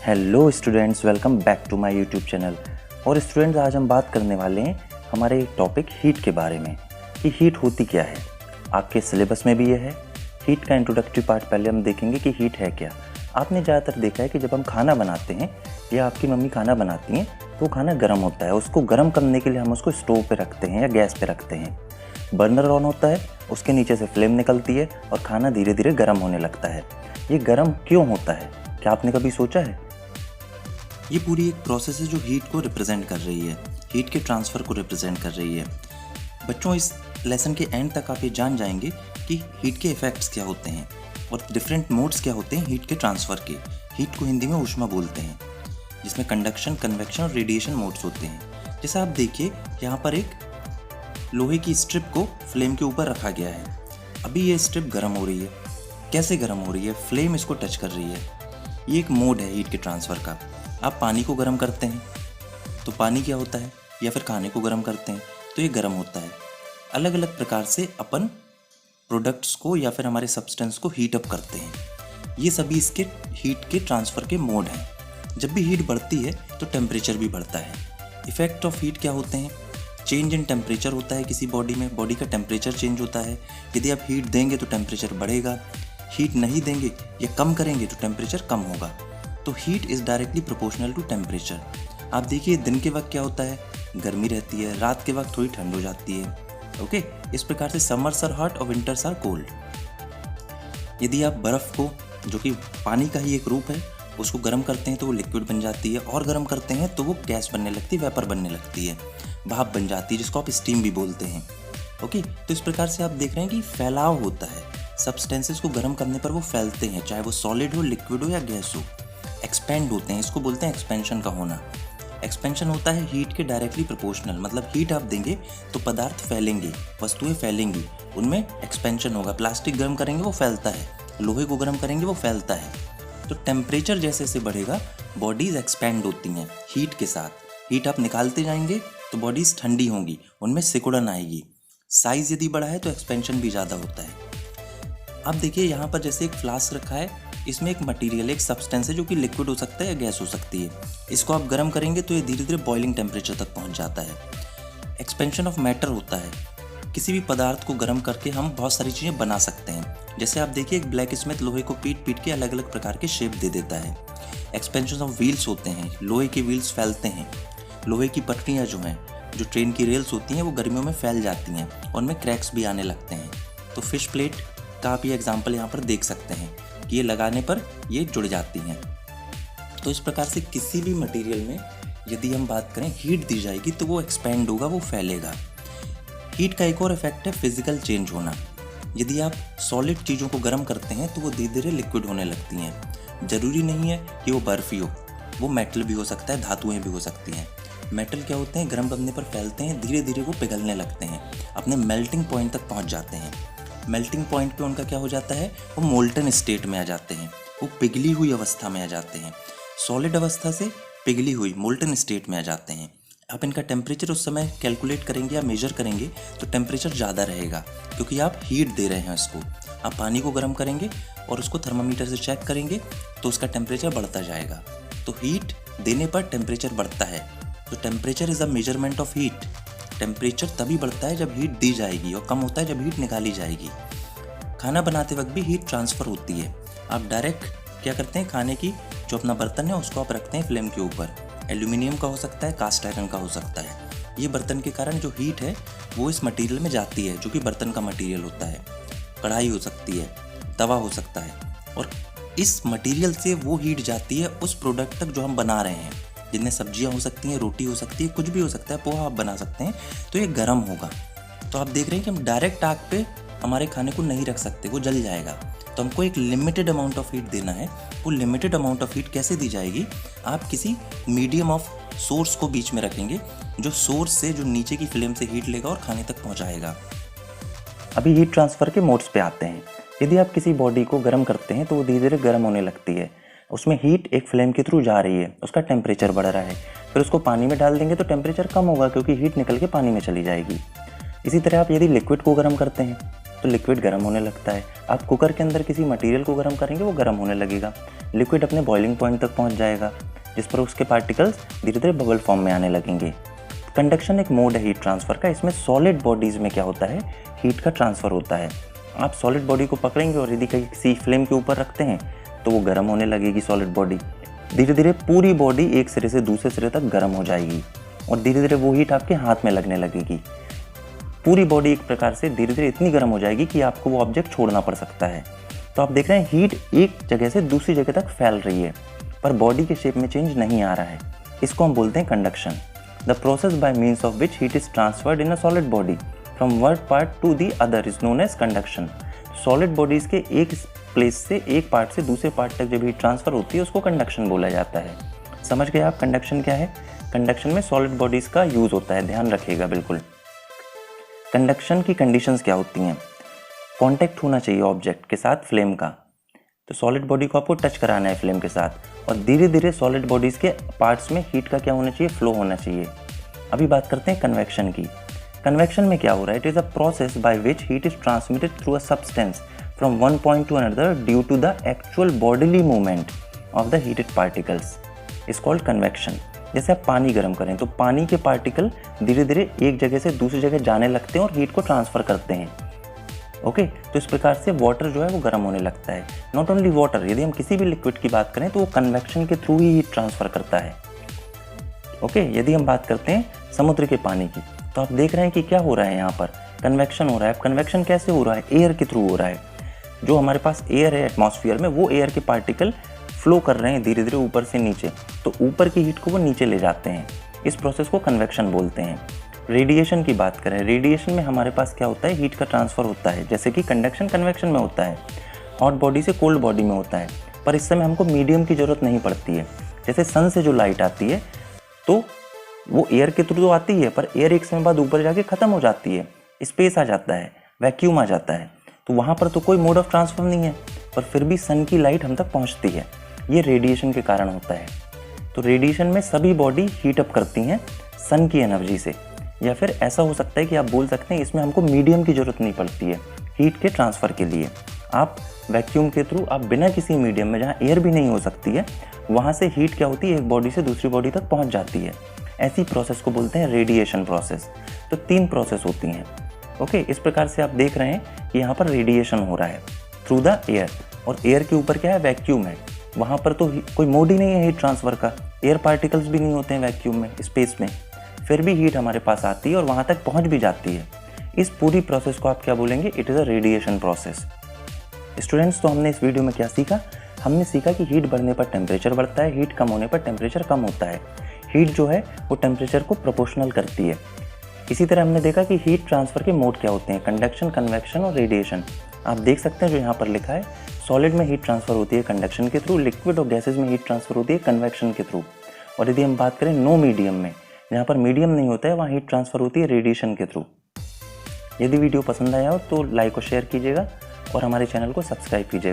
Hello students, welcome back to my YouTube channel. और students, आज हम बात करने वाले हैं हमारे टॉपिक हीट के बारे में कि हीट होती क्या है। आपके सिलेबस में भी यह है। हीट का इंट्रोडक्टरी पार्ट पहले हम देखेंगे कि हीट है क्या। आपने ज़्यादातर देखा है कि जब हम खाना बनाते हैं या आपकी मम्मी खाना बनाती हैं तो वो खाना गर्म होता है। उसको गर्म करने के लिए हम उसको स्टोव पे रखते हैं या गैस पे रखते हैं। बर्नर ऑन होता है, उसके नीचे से फ्लेम निकलती है और खाना धीरे धीरे गर्म होने लगता है। ये गर्म क्यों होता है, क्या आपने कभी सोचा है? ये पूरी एक प्रोसेस है जो हीट को रिप्रेजेंट कर रही है, हीट के ट्रांसफ़र को रिप्रेजेंट कर रही है। बच्चों, इस लेसन के एंड तक आप ये जान जाएंगे कि हीट के इफ़ेक्ट्स क्या होते हैं और डिफरेंट मोड्स क्या होते हैं हीट के ट्रांसफ़र के। हीट को हिंदी में ऊष्मा बोलते हैं, जिसमें कंडक्शन, कन्वेक्शन और रेडिएशन मोड्स होते हैं। जैसे आप देखिए, यहाँ पर एक लोहे की स्ट्रिप को फ्लेम के ऊपर रखा गया है। अभी ये स्ट्रिप गर्म हो रही है। कैसे गर्म हो रही है? फ्लेम इसको टच कर रही है। ये एक मोड है हीट के ट्रांसफ़र का। आप पानी को गर्म करते हैं तो पानी क्या होता है, या फिर खाने को गर्म करते हैं तो ये गर्म होता है। अलग अलग प्रकार से अपन प्रोडक्ट्स को या फिर हमारे सब्सटेंस को हीट अप करते हैं। ये सभी इसके हीट के ट्रांसफ़र के मोड हैं। जब भी हीट बढ़ती है तो टेम्परेचर भी बढ़ता है। इफ़ेक्ट ऑफ हीट क्या होते हैं? चेंज इन टेम्परेचर होता है किसी बॉडी में, बॉडी का टेम्परेचर चेंज होता है। यदि आप हीट देंगे तो टेम्परेचर बढ़ेगा, हीट नहीं देंगे या कम करेंगे तो टेम्परेचर कम होगा। तो heat is directly proportional to temperature. आप देखिए, दिन के वक्त क्या होता है, गर्मी रहती है, रात के वक्त थोड़ी ठंड हो जाती है। ओके, इस प्रकार से समर्स आर हॉट और विंटर्स आर कोल्ड। यदि आप बर्फ़ को, जो कि पानी का ही एक रूप है, उसको गर्म करते हैं तो वो लिक्विड बन जाती है, और गर्म करते हैं तो वो गैस बनने लगती है, वेपर बनने लगती है, भाप बन जाती है, जिसको आप स्टीम भी बोलते हैं। ओके, तो इस प्रकार से आप देख रहे हैं कि फैलाव होता है। सब्सटेंसेस को गर्म करने पर वो फैलते हैं, चाहे वो सॉलिड हो, लिक्विड हो या गैस हो। एक्सपेंड होते हैं, इसको बोलते हैं एक्सपेंशन का होना। एक्सपेंशन होता है हीट के डायरेक्टली प्रोपोर्शनल, मतलब हीट आप देंगे तो पदार्थ फैलेंगे, वस्तुएं फैलेंगी, उनमें एक्सपेंशन होगा। प्लास्टिक गर्म करेंगे वो फैलता है, लोहे को गर्म करेंगे वो फैलता है। तो टेम्परेचर जैसे जैसे बढ़ेगा, बॉडीज़ एक्सपेंड होती हैं हीट के साथ। हीट आप निकालते जाएंगे तो बॉडीज़ ठंडी होंगी, उनमें सिकुड़न आएगी। साइज़ यदि बड़ा है तो एक्सपेंशन भी ज़्यादा होता है। आप देखिए, यहाँ पर जैसे एक फ्लास्क रखा है, इसमें एक मटेरियल, एक सब्सटेंस है जो कि लिक्विड हो सकता है या गैस हो सकती है। इसको आप गर्म करेंगे तो ये धीरे धीरे बॉइलिंग टेम्परेचर तक पहुँच जाता है। एक्सपेंशन ऑफ मैटर होता है। किसी भी पदार्थ को गर्म करके हम बहुत सारी चीज़ें बना सकते हैं। जैसे आप देखिए, एक ब्लैक स्मिथ लोहे को पीट पीट के अलग अलग प्रकार के शेप दे देता है। एक्सपेंशन ऑफ व्हील्स होते हैं, लोहे के व्हील्स फैलते हैं। लोहे की पटरियाँ जो हैं, जो ट्रेन की रेल्स होती हैं, वो गर्मियों में फैल जाती हैं और उनमें क्रैक्स भी आने लगते हैं। तो फिश प्लेट का आप ये एग्जाम्पल यहाँ पर देख सकते हैं कि ये लगाने पर ये जुड़ जाती हैं। तो इस प्रकार से किसी भी मटेरियल में यदि हम बात करें, हीट दी जाएगी तो वो एक्सपेंड होगा, वो फैलेगा। हीट का एक और इफेक्ट है फिजिकल चेंज होना। यदि आप सॉलिड चीज़ों को गर्म करते हैं तो वो धीरे धीरे लिक्विड होने लगती हैं। ज़रूरी नहीं है कि वो बर्फ़ ही हो, वो मेटल भी हो सकता है, धातुएँ भी हो सकती हैं। मेटल क्या होते हैं, गर्म करने पर फैलते हैं, धीरे धीरे वो पिघलने लगते हैं, अपने मेल्टिंग पॉइंट तक पहुँच जाते हैं। मेल्टिंग पॉइंट पे उनका क्या हो जाता है, वो मोल्टन स्टेट में आ जाते हैं, वो पिघली हुई अवस्था में आ जाते हैं। सॉलिड अवस्था से पिघली हुई मोल्टन स्टेट में आ जाते हैं। आप इनका टेम्परेचर उस समय कैलकुलेट करेंगे या मेजर करेंगे तो टेम्परेचर ज़्यादा रहेगा, क्योंकि आप हीट दे रहे हैं इसको। आप पानी को गर्म करेंगे और उसको थर्मामीटर से चेक करेंगे तो उसका टेम्परेचर बढ़ता जाएगा। तो हीट देने पर टेम्परेचर बढ़ता है। तो temperature is a measurement of heat. Temperature तभी बढ़ता है जब हीट दी जाएगी, और कम होता है जब हीट निकाली जाएगी। खाना बनाते वक्त भी हीट ट्रांसफ़र होती है। आप डायरेक्ट क्या करते हैं, खाने की जो अपना बर्तन है उसको आप रखते हैं फ्लेम के ऊपर। एल्यूमिनियम का हो सकता है, कास्ट आयरन का हो सकता है। ये बर्तन के कारण जो हीट है वो इस मटेरियल में जाती है, जो कि बर्तन का मटेरियल होता है। कढ़ाई हो सकती है, तवा हो सकता है, और इस मटेरियल से वो हीट जाती है उस प्रोडक्ट तक जो हम बना रहे हैं, जिनमें सब्जियां हो सकती हैं, रोटी हो सकती है, कुछ भी हो सकता है, पोहा आप बना सकते हैं। तो ये गर्म होगा। तो आप देख रहे हैं कि हम डायरेक्ट आग पे हमारे खाने को नहीं रख सकते, वो जल जाएगा। तो हमको एक लिमिटेड अमाउंट ऑफ हीट देना है। वो लिमिटेड अमाउंट ऑफ हीट कैसे दी जाएगी, आप किसी मीडियम ऑफ सोर्स को बीच में रखेंगे, जो सोर्स से, जो नीचे की फ्लेम से हीट लेगा और खाने तक पहुंचाएगा। अभी हीट ट्रांसफ़र के मोड्स पे आते हैं। यदि आप किसी बॉडी को गर्म करते हैं तो वो धीरे धीरे गर्म होने लगती है। उसमें हीट एक फ्लेम के थ्रू जा रही है, उसका टेम्परेचर बढ़ रहा है। फिर उसको पानी में डाल देंगे तो टेम्परेचर कम होगा, क्योंकि हीट निकल के पानी में चली जाएगी। इसी तरह आप यदि लिक्विड को गर्म करते हैं तो लिक्विड गर्म होने लगता है। आप कुकर के अंदर किसी मटेरियल को गर्म करेंगे, वो गर्म होने लगेगा, लिक्विड अपने बॉइलिंग पॉइंट तक पहुंच जाएगा, जिस पर उसके पार्टिकल्स धीरे धीरे बबल फॉर्म में आने लगेंगे। कंडक्शन एक मोड है हीट ट्रांसफ़र का। इसमें सॉलिड बॉडीज़ में क्या होता है, हीट का ट्रांसफ़र होता है। आप सॉलिड बॉडी को पकड़ेंगे और यदि किसी फ्लेम के ऊपर रखते हैं तो वो गर्म होने लगेगी सॉलिड बॉडी। धीरे धीरे पूरी बॉडी एक सिरे से दूसरे सिरे तक गर्म हो जाएगी और धीरे धीरे वो हीट आपके हाथ में लगने लगेगी। पूरी बॉडी एक प्रकार से धीरे धीरे इतनी गर्म हो जाएगी कि आपको वो ऑब्जेक्ट छोड़ना पड़ सकता है। तो आप देख रहे हैं हीट एक जगह से दूसरी जगह तक फैल रही है, पर बॉडी के शेप में चेंज नहीं आ रहा है। इसको हम बोलते हैं conduction. The process by means of which heat is transferred in a solid body from one part to the other is known as conduction. Solid bodies के एक प्लेस से, एक पार्ट से दूसरे पार्ट तक जब हीट ट्रांसफर होती है उसको कंडक्शन बोला जाता है। समझ गए आप कंडक्शन क्या है? कंडक्शन में सॉलिड बॉडीज का यूज होता है, ध्यान रखिएगा बिल्कुल। कंडक्शन की कंडीशंस क्या होती हैं? कांटेक्ट होना चाहिए ऑब्जेक्ट के साथ फ्लेम का, तो सॉलिड बॉडी को आपको टच कराना है फ्लेम के साथ, और धीरे धीरे सॉलिड बॉडीज के पार्ट्स में हीट का क्या होना चाहिए, फ्लो होना चाहिए। अभी बात करते हैं कन्वेक्शन की। कन्वेक्शन में क्या हो रहा है? It is a process by which heat is transmitted through a substance from one point to another due to the actual bodily movement of the heated particles is called convection. जैसे आप पानी गर्म करें तो पानी के पार्टिकल धीरे धीरे एक जगह से दूसरी जगह जाने लगते हैं और हीट को ट्रांसफ़र करते हैं। ओके, तो इस प्रकार से वाटर जो है वो गर्म होने लगता है। नॉट ओनली वाटर, यदि हम किसी भी लिक्विड की बात करें तो वो कन्वेक्शन के थ्रू ही हीट ट्रांसफ़र करता है। ओके, यदि हम बात करते हैं समुद्र के पानी की, तो आप देख रहे हैं कि क्या हो रहा है, यहाँ पर कन्वेक्शन हो रहा है। अब कन्वेक्शन कैसे हो रहा है? एयर के थ्रू हो रहा है। जो हमारे पास एयर है एटमॉस्फेयर में, वो एयर के पार्टिकल फ्लो कर रहे हैं धीरे धीरे ऊपर से नीचे, तो ऊपर की हीट को वो नीचे ले जाते हैं। इस प्रोसेस को कन्वेक्शन बोलते हैं। रेडिएशन की बात करें, रेडिएशन में हमारे पास क्या होता है, हीट का ट्रांसफ़र होता है। जैसे कि कंडक्शन कन्वेक्शन में होता है, हॉट बॉडी से कोल्ड बॉडी में होता है, पर इस समय हमको मीडियम की ज़रूरत नहीं पड़ती है। जैसे सन से जो लाइट आती है तो वो एयर के थ्रू तो आती है, पर एयर एक समय बाद ऊपर जाके ख़त्म हो जाती है, स्पेस आ जाता है, वैक्यूम आ जाता है, तो वहाँ पर तो कोई मोड ऑफ ट्रांसफर नहीं है, पर फिर भी सन की लाइट हम तक पहुँचती है। ये रेडिएशन के कारण होता है। तो रेडिएशन में सभी बॉडी हीट अप करती हैं सन की एनर्जी से, या फिर ऐसा हो सकता है कि आप बोल सकते हैं इसमें हमको मीडियम की ज़रूरत नहीं पड़ती है हीट के ट्रांसफ़र के लिए। आप वैक्यूम के थ्रू, आप बिना किसी मीडियम में, जहाँ एयर भी नहीं हो सकती है, वहाँ से हीट क्या होती है, एक बॉडी से दूसरी बॉडी तक पहुँच जाती है। ऐसी प्रोसेस को बोलते हैं रेडिएशन प्रोसेस। तो 3 प्रोसेस होती हैं। ओके, इस प्रकार से आप देख रहे हैं कि यहाँ पर रेडिएशन हो रहा है थ्रू द एयर, और एयर के ऊपर क्या है, वैक्यूम है। वहाँ पर तो कोई मोड ही नहीं है हीट ट्रांसफ़र का, एयर पार्टिकल्स भी नहीं होते हैं वैक्यूम में, स्पेस में, फिर भी हीट हमारे पास आती है और वहाँ तक पहुँच भी जाती है। इस पूरी प्रोसेस को आप क्या बोलेंगे? It is a radiation process. Students, तो हमने इस वीडियो में क्या सीखा? हमने सीखा कि हीट बढ़ने पर टेम्परेचर बढ़ता है, हीट कम होने पर टेम्परेचर कम होता है। हीट जो है वो टेम्परेचर को प्रोपोर्शनल करती है। इसी तरह हमने देखा कि हीट ट्रांसफ़र के मोड क्या होते हैं, कंडक्शन, कन्वेक्शन और रेडिएशन। आप देख सकते हैं जो यहाँ पर लिखा है, सॉलिड में हीट ट्रांसफ़र होती है कंडक्शन के थ्रू, लिक्विड और गैसेज में हीट ट्रांसफ़र होती है कन्वेक्शन के थ्रू। और यदि हम बात करें नो मीडियम में, जहाँ पर मीडियम नहीं होता है, वहाँ हीट ट्रांसफ़र होती है रेडिएशन के थ्रू। यदि वीडियो पसंद आया हो तो लाइक और शेयर कीजिएगा और हमारे चैनल को सब्सक्राइब कीजिएगा।